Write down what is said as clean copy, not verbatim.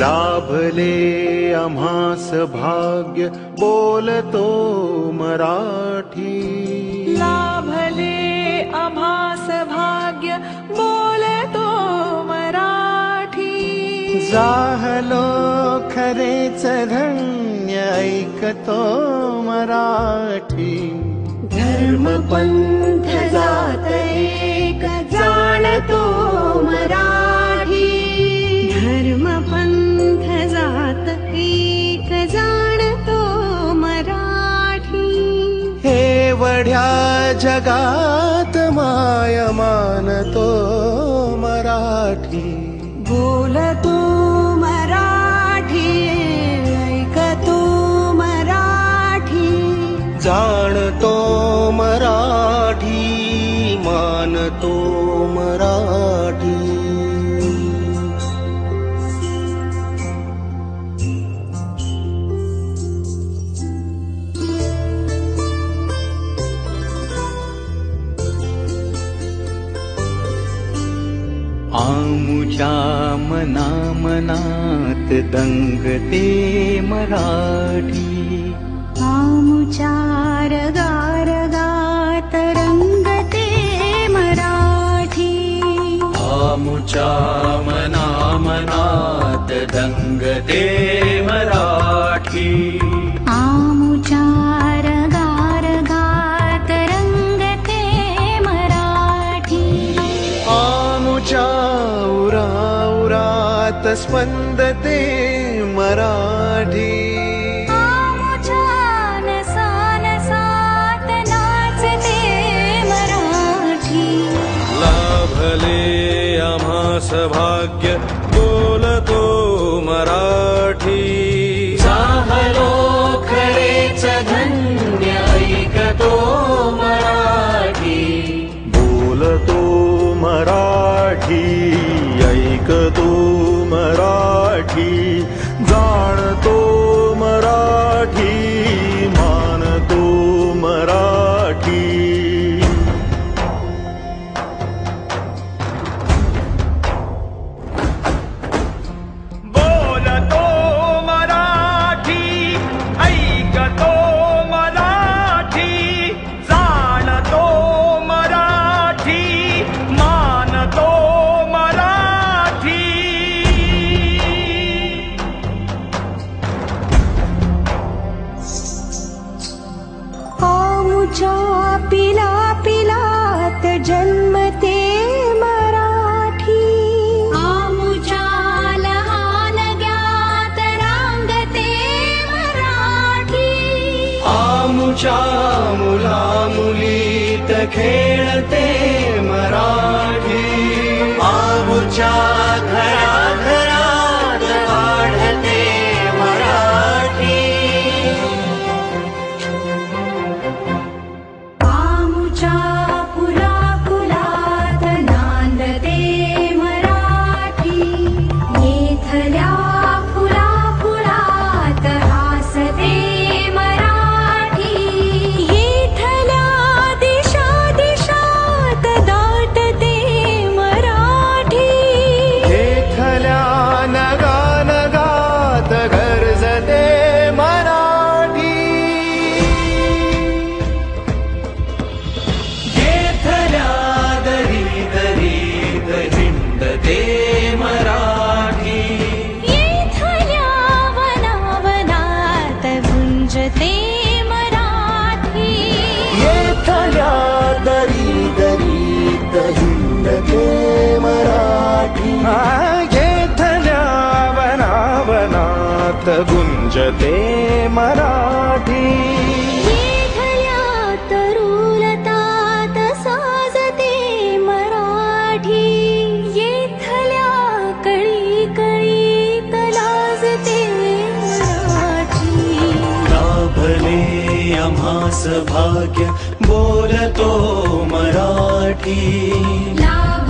लाभले आम्हास भाग्य बोलतो मराठी. लाभले आम्हास भाग्य बोलतो मराठी. जाहलो खरेच धन्य ऐकतो मराठी. धर्म पंथ जात एक जाणतो मराठी. धर्म पंथ जात एक जाणतो मराठी. एवढ्या जगात माय मानतो मराठी. बोलतो मराठी, ऐकतो मराठी. जाणतो मराठी, मानतो मराठी. आमुच्या मना मनात दंगते मराठी. आमुच्या रगारगात रंगते मराठी. आमुच्या मना मनात दंगते मराठी. आमुच्या रगारगात रंगते मराठी. आमुच्या उराउरात स्पंदते मराठी. आमुच्या नसानसात नाचते मराठी. लाभले आम्हास भाग्य बोलतो मराठी. जाहलो खरेच धन्य ऐकतो मराठी. बोलतो मराठी, ऐकतो मराठी. जाणतो मराठी, मानतो मराठी. बोलतो मराठी, ऐकतो मराठी. जाणतो मराठी, मानतो मराठी. आमुच्या पिला पिलात जन्मते मराठी. आमुच्या लहान ज्ञात रांगते मराठी. आमुच्या मुला मुलीत खेळते मराठी. आमुच्या घराघरात वाढते मराठी. आमुच्या फुला फुलात नांदते मराठी. येथल्या फुला फुलात हासते मराठी. येथल्या दिशा दिशात दाटते मराठी. येथल्या नगा नगात गरजते मराठी. येथल्या दरी दरीत हिंडते मराठी. येथल्या वनावनात गुंजते मराठी. येथल्या दरी दरीत हिंडते मराठी. येथल्या वनावनात गुंजते मराठी. येथल्या तरुलतात साजते मराठी. येथल्या कळी कळीत लाजते मराठी. लाभले आम्हास भाग्य बोलतो मराठी. लाभ